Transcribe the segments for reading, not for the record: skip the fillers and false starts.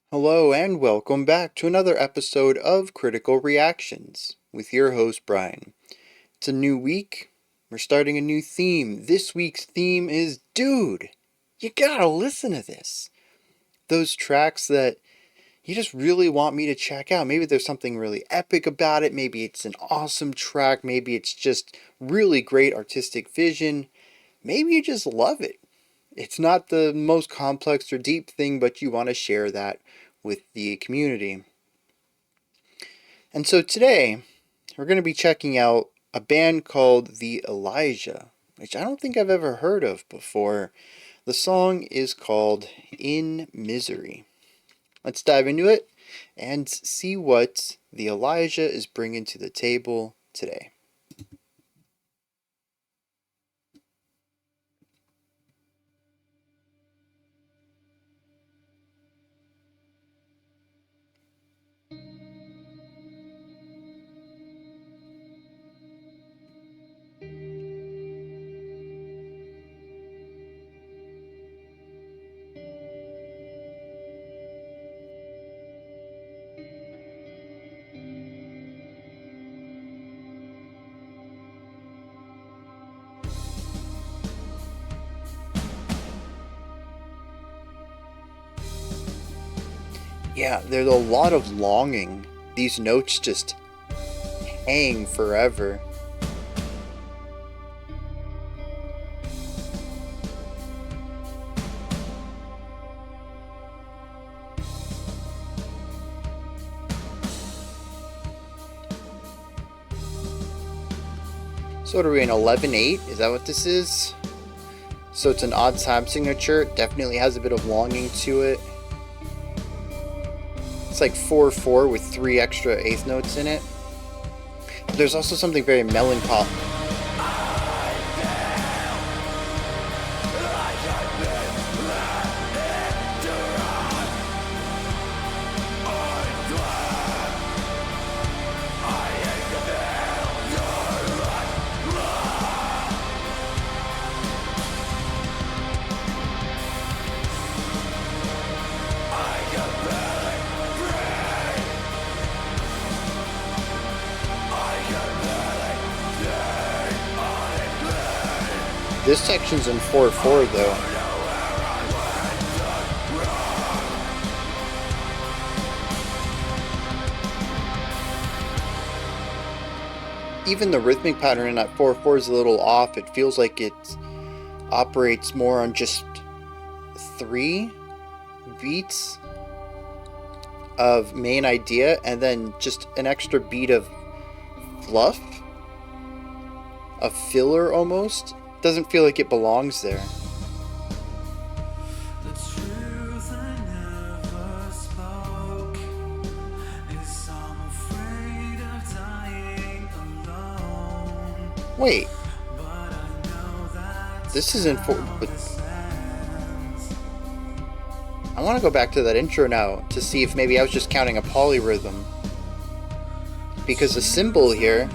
Hello and welcome back to another episode of Critical Reactions with your host Bryan. It's a new week. We're starting a new theme. This week's theme is Dude, you gotta listen to this. Those tracks that you just really want me to check out. Maybe there's something really epic about it. Maybe it's an awesome track. Maybe it's just really great artistic vision. Maybe you just love it. It's not the most complex or deep thing, but you want to share that with the community. And so today, we're going to be checking out a band called The Elijah, which I don't think I've ever heard of before. The song is called In Misery. Let's dive into it and see what The Elijah is bringing to the table today. Yeah, there's a lot of longing. These notes just hang forever. So what are we in 11/8? Is that what this is? So it's an odd time signature. It definitely has a bit of longing to it. It's like 4/4 with 3 extra eighth notes in it. There's also something very melancholic. This section's in 4/4 though. Even the rhythmic pattern in that 4/4 is a little off. It feels like it operates more on just 3 beats of main idea and then just an extra beat of fluff, a filler almost. Doesn't feel like it belongs there. Wait, this isn't for. I want to go back to that intro now to see if maybe I was just counting a polyrhythm, because the symbol here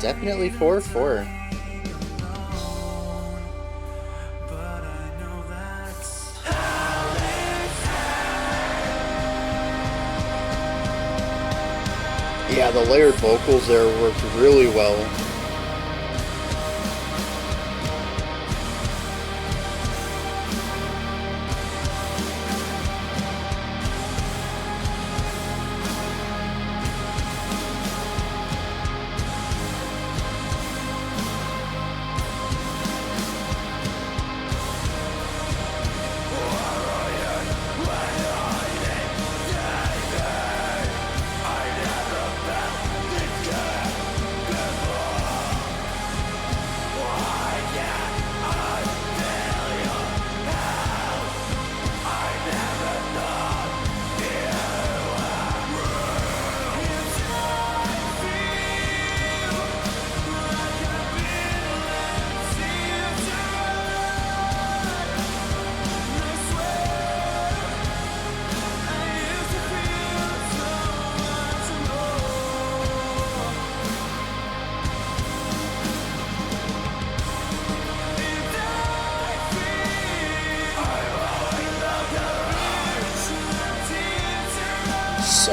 definitely 4/4. Yeah, the layered vocals there worked really well.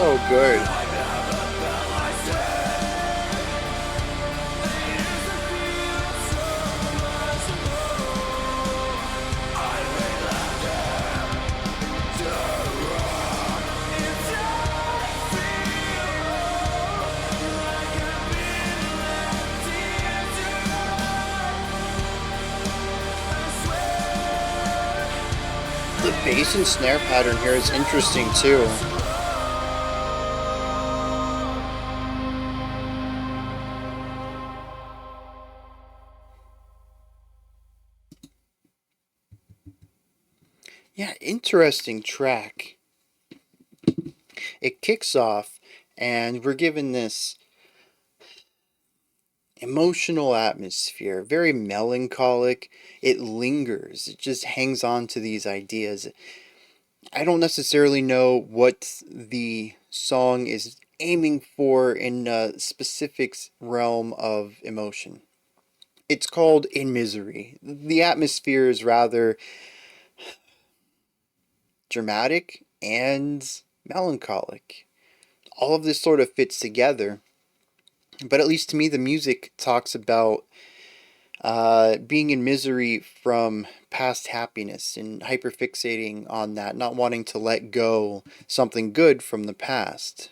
So good. The bass and snare pattern here is interesting too. Yeah, interesting track. It kicks off, and we're given this emotional atmosphere, very melancholic. It lingers, it just hangs on to these ideas. I don't necessarily know what the song is aiming for in a specific realm of emotion. It's called In Misery. The atmosphere is rather dramatic and melancholic. All of this sort of fits together, but at least to me, the music talks about being in misery from past happiness and hyperfixating on that, not wanting to let go something good from the past,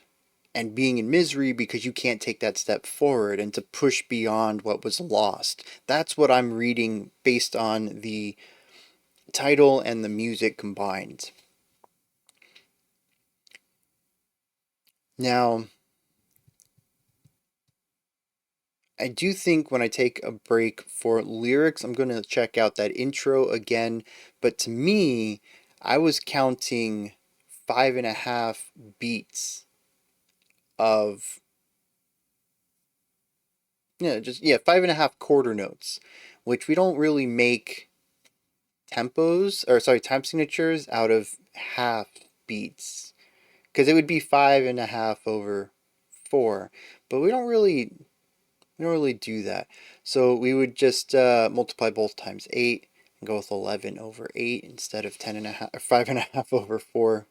and being in misery because you can't take that step forward and to push beyond what was lost. That's what I'm reading based on the title and the music combined. Now, I do think when I take a break for lyrics, I'm going to check out that intro again. But to me, I was counting 5.5 beats of, yeah, 5.5 quarter notes, which we don't really make tempos, or sorry, time signatures out of half beats. Because it would be 5.5/4. But we don't really do that. So we would just multiply both times 8 and go with 11/8 instead of 10.5 or 5.5/4.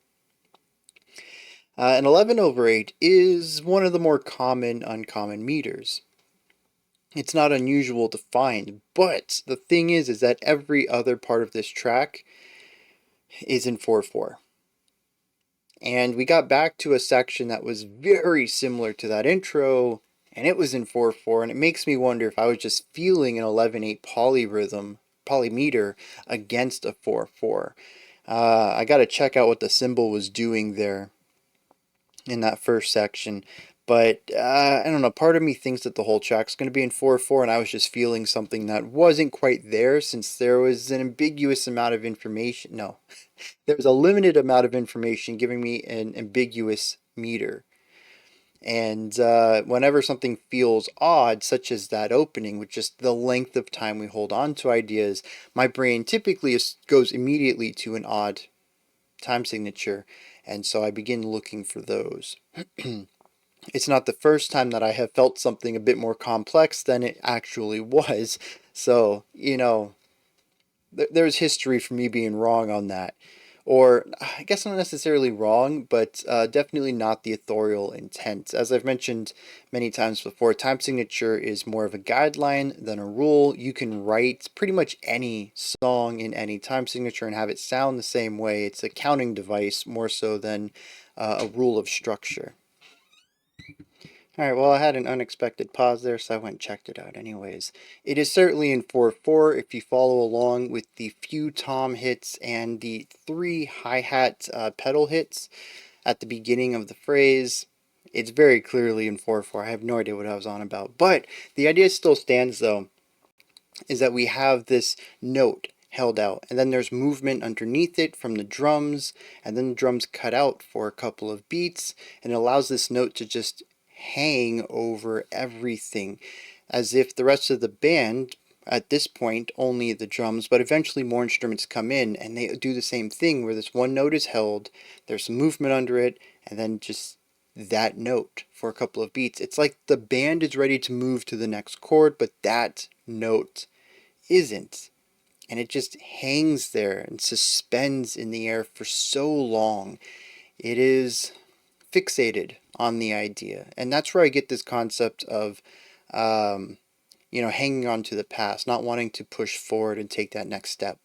And 11/8 is one of the more common uncommon meters. It's not unusual to find, but the thing is that every other part of this track is in 4/4. And we got back to a section that was very similar to that intro, and it was in 4/4, and it makes me wonder if I was just feeling an 11/8 polyrhythm, polymeter against a 4/4. I got to check out what the cymbal was doing there in that first section. But I don't know, part of me thinks that the whole track's going to be in 4/4, and I was just feeling something that wasn't quite there since there was an ambiguous amount of information. No, there was a limited amount of information giving me an ambiguous meter. And whenever something feels odd, such as that opening, with just the length of time we hold on to ideas, my brain typically goes immediately to an odd time signature, and so I begin looking for those. It's not the first time that I have felt something a bit more complex than it actually was, so, there's history for me being wrong on that. Or, I guess not necessarily wrong, but definitely not the authorial intent. As I've mentioned many times before, time signature is more of a guideline than a rule. You can write pretty much any song in any time signature and have it sound the same way. It's a counting device more so than a rule of structure. Alright, well, I had an unexpected pause there, so I went and checked it out anyways. It is certainly in 4/4 if you follow along with the few tom hits and the 3 hi-hat pedal hits at the beginning of the phrase. It's very clearly in 4/4. I have no idea what I was on about. But the idea still stands, though, is that we have this note held out, and then there's movement underneath it from the drums, and then the drums cut out for a couple of beats, and it allows this note to just hang over everything, as if the rest of the band, at this point only the drums, but eventually more instruments come in and they do the same thing where this one note is held, there's some movement under it, and then just that note for a couple of beats. It's like the band is ready to move to the next chord, but that note isn't. And it just hangs there and suspends in the air for so long. It is fixated on the idea. And that's where I get this concept of, um, hanging on to the past, not wanting to push forward and take that next step.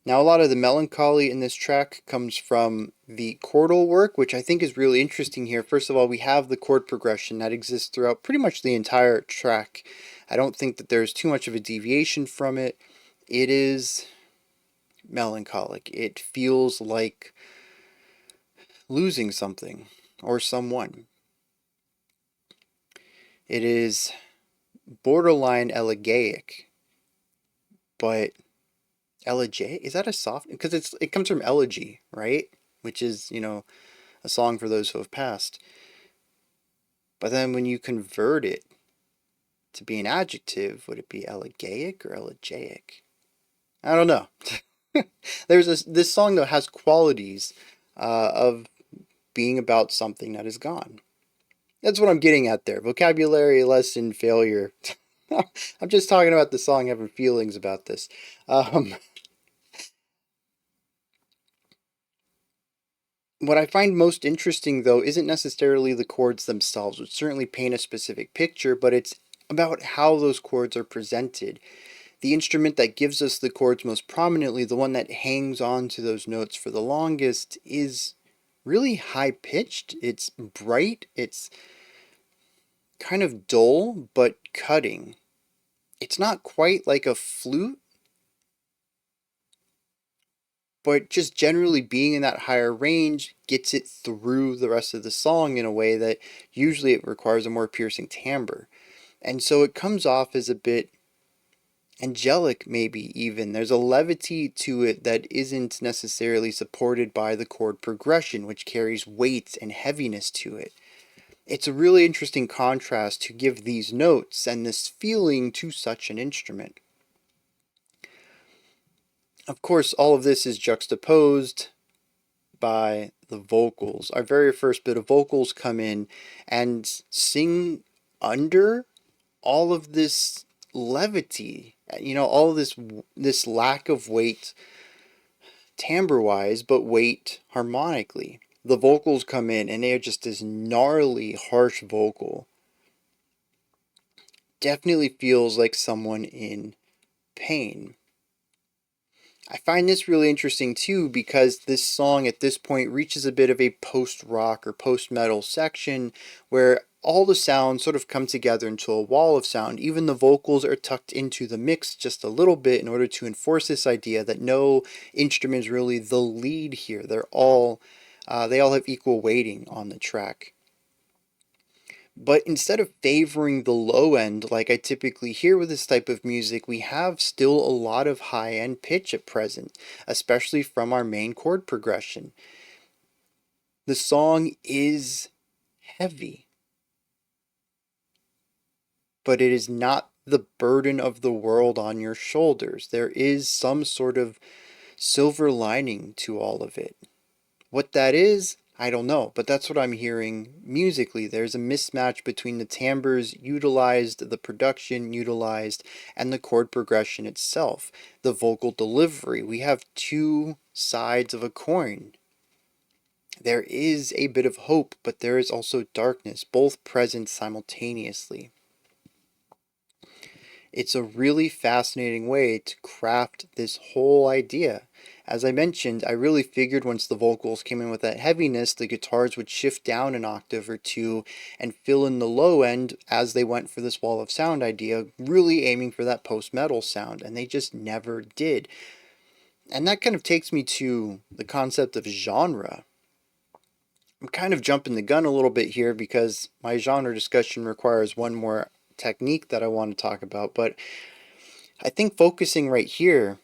Now, a lot of the melancholy in this track comes from the chordal work, which I think is really interesting here. First of all, we have the chord progression that exists throughout pretty much the entire track. I don't think that there's too much of a deviation from it. It is melancholic. It feels like losing something or someone. It is borderline elegiac, but elegiac, is that a soft? Because it comes from elegy, right? Which is, a song for those who have passed. But then when you convert it to be an adjective, would it be elegiac or elegiac? I don't know. This song though has qualities of being about something that is gone. That's what I'm getting at there. Vocabulary lesson failure. I'm just talking about the song, having feelings about this. What I find most interesting, though, isn't necessarily the chords themselves, which certainly paint a specific picture, but it's about how those chords are presented. The instrument that gives us the chords most prominently, the one that hangs on to those notes for the longest, is really high pitched. It's bright, it's kind of dull, but cutting. It's not quite like a flute, but just generally being in that higher range gets it through the rest of the song in a way that usually it requires a more piercing timbre. And so it comes off as a bit angelic, maybe even. There's a levity to it that isn't necessarily supported by the chord progression, which carries weight and heaviness to it. It's a really interesting contrast to give these notes and this feeling to such an instrument. Of course, all of this is juxtaposed by the vocals. Our very first bit of vocals come in and sing under all of this levity, all of this lack of weight timbre wise, but weight harmonically. The vocals come in and they're just this gnarly, harsh vocal. Definitely feels like someone in pain. I find this really interesting too because this song at this point reaches a bit of a post-rock or post-metal section where all the sounds sort of come together into a wall of sound. Even the vocals are tucked into the mix just a little bit in order to enforce this idea that no instrument is really the lead here. They all have equal weighting on the track. But instead of favoring the low end like I typically hear with this type of music, we have still a lot of high end pitch at present, especially from our main chord progression. The song is heavy, but it is not the burden of the world on your shoulders. There is some sort of silver lining to all of it. What that is, I don't know, but that's what I'm hearing musically. There's a mismatch between the timbres utilized, the production utilized, and the chord progression itself, the vocal delivery. We have two sides of a coin. There is a bit of hope, but there is also darkness, both present simultaneously. It's a really fascinating way to craft this whole idea. As I mentioned, I really figured once the vocals came in with that heaviness, the guitars would shift down an octave or two and fill in the low end as they went for this wall of sound idea, really aiming for that post-metal sound, and they just never did. And that kind of takes me to the concept of genre. I'm kind of jumping the gun a little bit here because my genre discussion requires one more technique that I want to talk about, but I think focusing right here,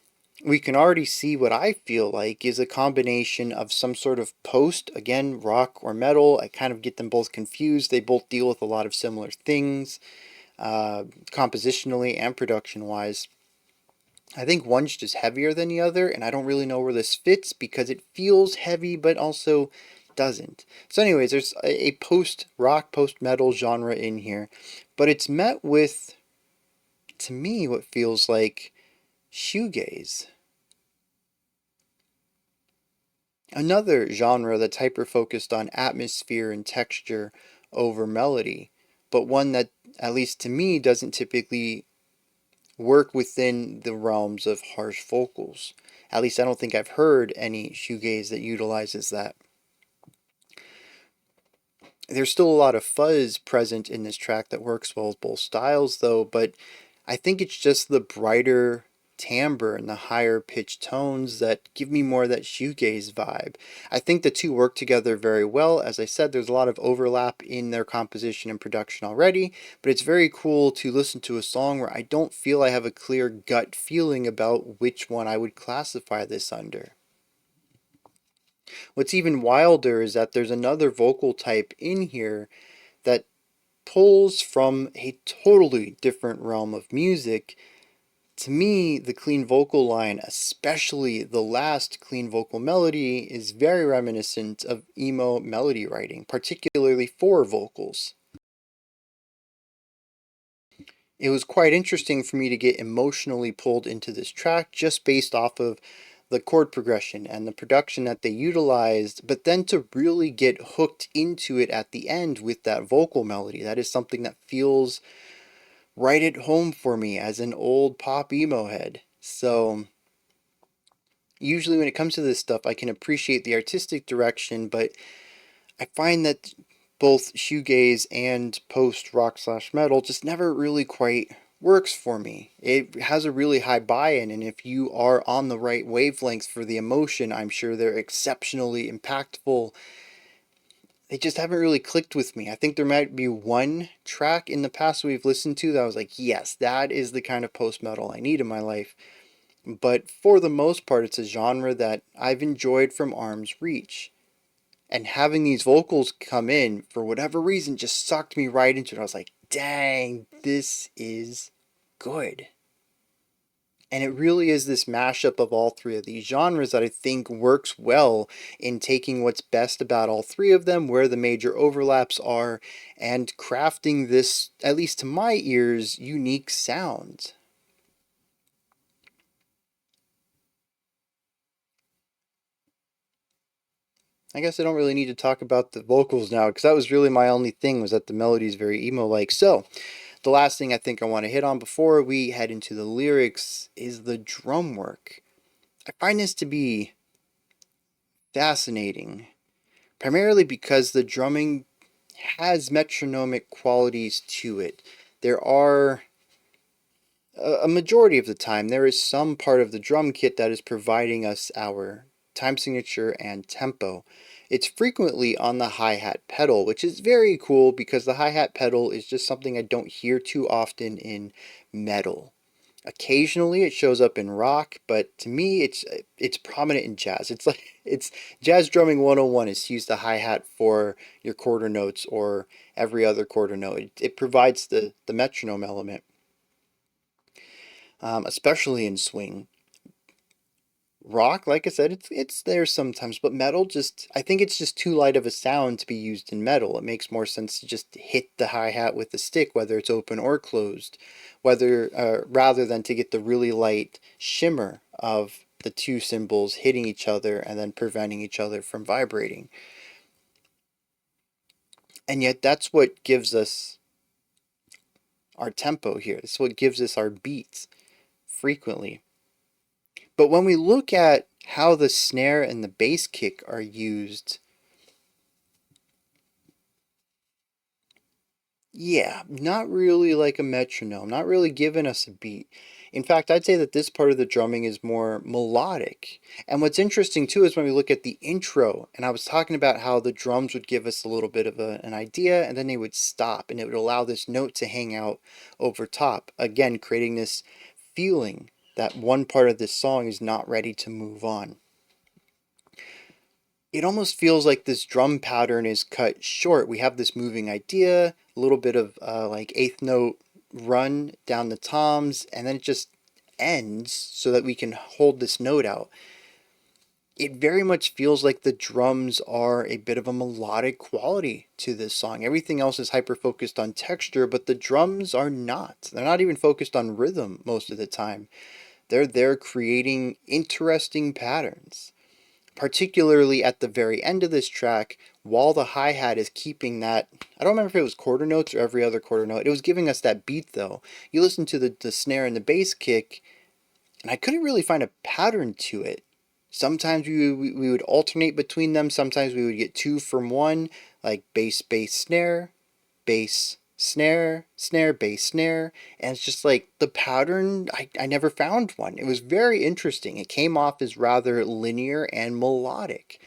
we can already see what I feel like is a combination of some sort of post, again, rock or metal. I kind of get them both confused. They both deal with a lot of similar things, compositionally and production-wise. I think one's just heavier than the other, and I don't really know where this fits because it feels heavy but also doesn't. So anyways, there's a post-rock, post-metal genre in here, but it's met with, to me, what feels like shoegaze. Another genre that's hyper focused on atmosphere and texture over melody, but one that, at least to me, doesn't typically work within the realms of harsh vocals. At least I don't think I've heard any shoegaze that utilizes that. There's still a lot of fuzz present in this track that works well with both styles, though, but I think it's just the brighter timbre and the higher pitched tones that give me more of that shoegaze vibe. I think the two work together very well. As I said, there's a lot of overlap in their composition and production already, but it's very cool to listen to a song where I don't feel I have a clear gut feeling about which one I would classify this under. What's even wilder is that there's another vocal type in here that pulls from a totally different realm of music. To me, the clean vocal line, especially the last clean vocal melody, is very reminiscent of emo melody writing, particularly for vocals. It was quite interesting for me to get emotionally pulled into this track just based off of the chord progression and the production that they utilized, but then to really get hooked into it at the end with that vocal melody. That is something that feels right at home for me as an old pop emo head. So usually when it comes to this stuff, I can appreciate the artistic direction, but I find that both shoegaze and post rock slash metal just never really quite works for me. It has a really high buy-in, and if you are on the right wavelength for the emotion, I'm sure they're exceptionally impactful. They just haven't really clicked with me. I think there might be one track in the past we've listened to that I was like, yes, that is the kind of post metal I need in my life. But for the most part, it's a genre that I've enjoyed from arm's reach. And having these vocals come in, for whatever reason, just sucked me right into it. I was like, dang, this is good. And it really is this mashup of all three of these genres that I think works well in taking what's best about all three of them, where the major overlaps are, and crafting this, at least to my ears, unique sound. I guess I don't really need to talk about the vocals now, because that was really my only thing, was that the melody is very emo-like. So, the last thing I think I want to hit on before we head into the lyrics is the drum work. I find this to be fascinating, primarily because the drumming has metronomic qualities to it. There are a majority of the time, there is some part of the drum kit that is providing us our time signature and tempo. It's frequently on the hi-hat pedal, which is very cool because the hi-hat pedal is just something I don't hear too often in metal. Occasionally it shows up in rock, but to me it's prominent in jazz. It's like it's jazz drumming 101 is to use the hi-hat for your quarter notes or every other quarter note. It provides the metronome element, especially in swing. Rock, like I said, it's there sometimes, but metal just I think it's just too light of a sound to be used in metal. It makes more sense to just hit the hi-hat with the stick, whether it's open or closed, whether rather than to get the really light shimmer of the two cymbals hitting each other and then preventing each other from vibrating. And yet that's what gives us our tempo here. It's what gives us our beats frequently. But when we look at how the snare and the bass kick are used, yeah, not really like a metronome, not really giving us a beat. In fact, I'd say that this part of the drumming is more melodic. And what's interesting too is when we look at the intro, and I was talking about how the drums would give us a little bit of an idea, and then they would stop, and it would allow this note to hang out over top. Again, creating this feeling that one part of this song is not ready to move on. It almost feels like this drum pattern is cut short. We have this moving idea, a little bit of like eighth note run down the toms, and then it just ends so that we can hold this note out. It very much feels like the drums are a bit of a melodic quality to this song. Everything else is hyper focused on texture, but the drums are not. They're not even focused on rhythm most of the time. They're there creating interesting patterns. particularly at the very end of this track, while the hi-hat is keeping that, I don't remember if it was quarter notes or every other quarter note, it was giving us that beat though. You listen to the snare and the bass kick, and I couldn't really find a pattern to it. Sometimes we would alternate between them, sometimes we would get two from one, like bass, bass, snare, bass, snare, snare, bass, snare, and it's just like the pattern, I never found one. It was very interesting. It came off as rather linear and melodic,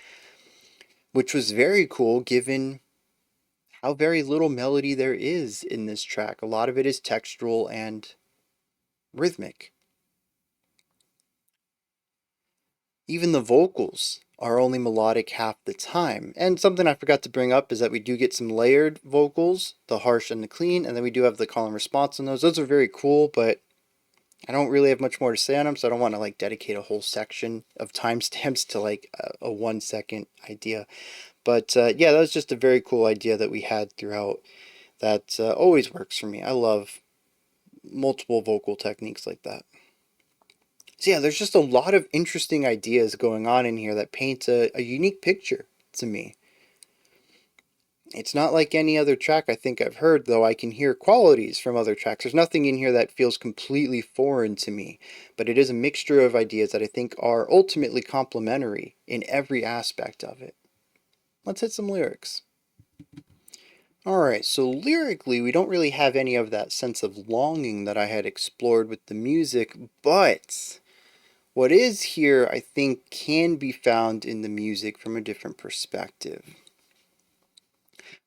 which was very cool given how very little melody there is in this track. A lot of it is textural and rhythmic. Even the vocals are only melodic half the time. And something I forgot to bring up is that we do get some layered vocals, the harsh and the clean, and then we do have the call and response on those. Those are very cool, but I don't really have much more to say on them, so I don't want to like dedicate a whole section of timestamps to like a 1 second idea. But yeah, that was just a very cool idea that we had throughout that always works for me. I love multiple vocal techniques like that. So yeah, there's just a lot of interesting ideas going on in here that paint a unique picture to me. It's not like any other track I think I've heard, though I can hear qualities from other tracks. There's nothing in here that feels completely foreign to me, but it is a mixture of ideas that I think are ultimately complementary in every aspect of it. Let's hit some lyrics. Alright, so lyrically, we don't really have any of that sense of longing that I had explored with the music, but what is here, I think, can be found in the music from a different perspective.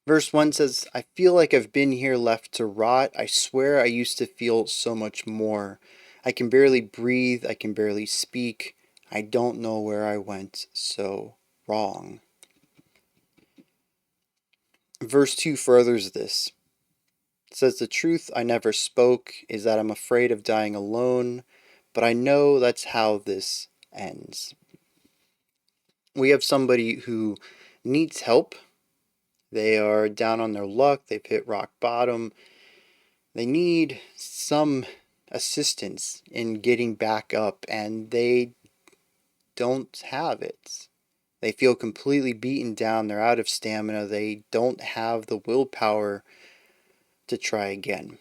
Verse 1 says, I feel like I've been here left to rot. I swear I used to feel so much more. I can barely breathe. I can barely speak. I don't know where I went so wrong. Verse 2 furthers this. It says, the truth I never spoke is that I'm afraid of dying alone, but I know that's how this ends. We have somebody who needs help. They are down on their luck. They've hit rock bottom. They need some assistance in getting back up, and they don't have it. They feel completely beaten down. They're out of stamina. They don't have the willpower to try again.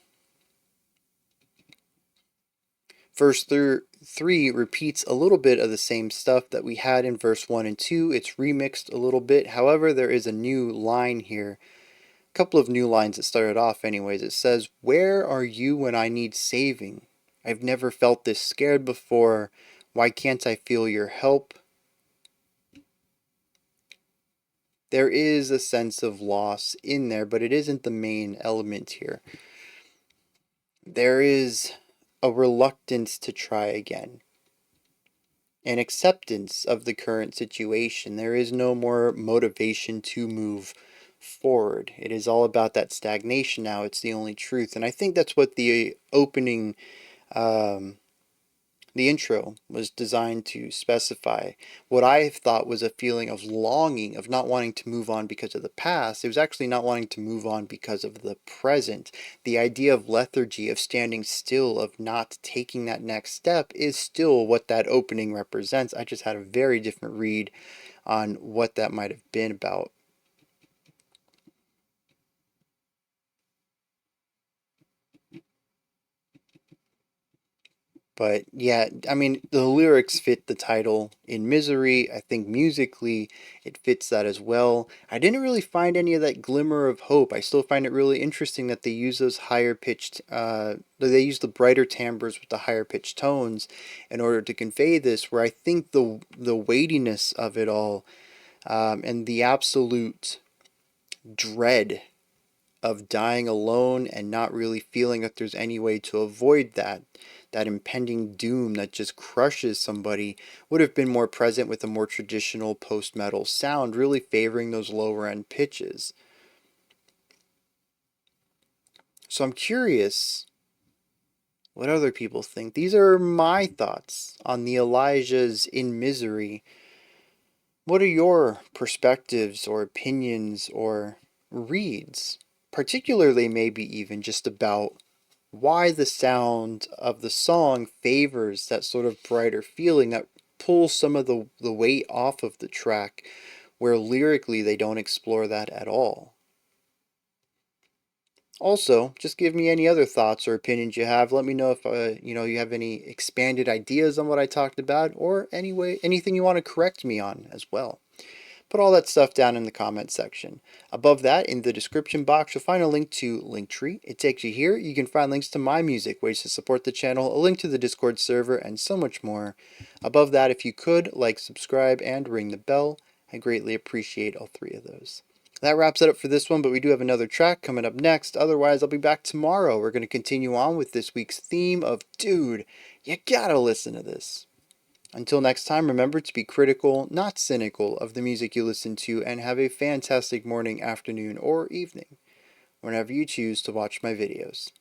Verse 3 repeats a little bit of the same stuff that we had in verse 1 and 2. It's remixed a little bit. However, there is a new line here. A couple of new lines that started off anyways. It says, where are you when I need saving? I've never felt this scared before. Why can't I feel your help? There is a sense of loss in there, but it isn't the main element here. There is a reluctance to try again, an acceptance of the current situation. There is no more motivation to move forward. It is all about that stagnation now. It's the only truth. And I think that's what the opening, the intro was designed to specify. What I thought was a feeling of longing, of not wanting to move on because of the past. It was actually not wanting to move on because of the present. The idea of lethargy, of standing still, of not taking that next step is still what that opening represents. I just had a very different read on what that might have been about. But yeah, I mean, the lyrics fit the title in Misery. I think musically it fits that as well. I didn't really find any of that glimmer of hope. I still find it really interesting that they use those higher pitched, they use the brighter timbres with the higher pitched tones in order to convey this, where I think the weightiness of it all, and the absolute dread of dying alone and not really feeling that there's any way to avoid that impending doom that just crushes somebody, would have been more present with a more traditional post-metal sound, really favoring those lower end pitches. So I'm curious what other people think. These are my thoughts on the Elijahs in Misery. What are your perspectives or opinions or reads? Particularly maybe even just about why the sound of the song favors that sort of brighter feeling that pulls some of the weight off of the track, where lyrically they don't explore that at all. Also, just give me any other thoughts or opinions you have. Let me know if you have any expanded ideas on what I talked about, or anything you want to correct me on as well. Put all that stuff down in the comment section. Above that, in the description box, you'll find a link to Linktree. It takes you here. You can find links to my music, ways to support the channel, a link to the Discord server, and so much more. Above that, if you could, like, subscribe, and ring the bell, I greatly appreciate all three of those. That wraps it up for this one, but we do have another track coming up next. Otherwise, I'll be back tomorrow. We're going to continue on with this week's theme of Dude, you gotta listen to this. Until next time, remember to be critical, not cynical, of the music you listen to, and have a fantastic morning, afternoon, or evening, whenever you choose to watch my videos.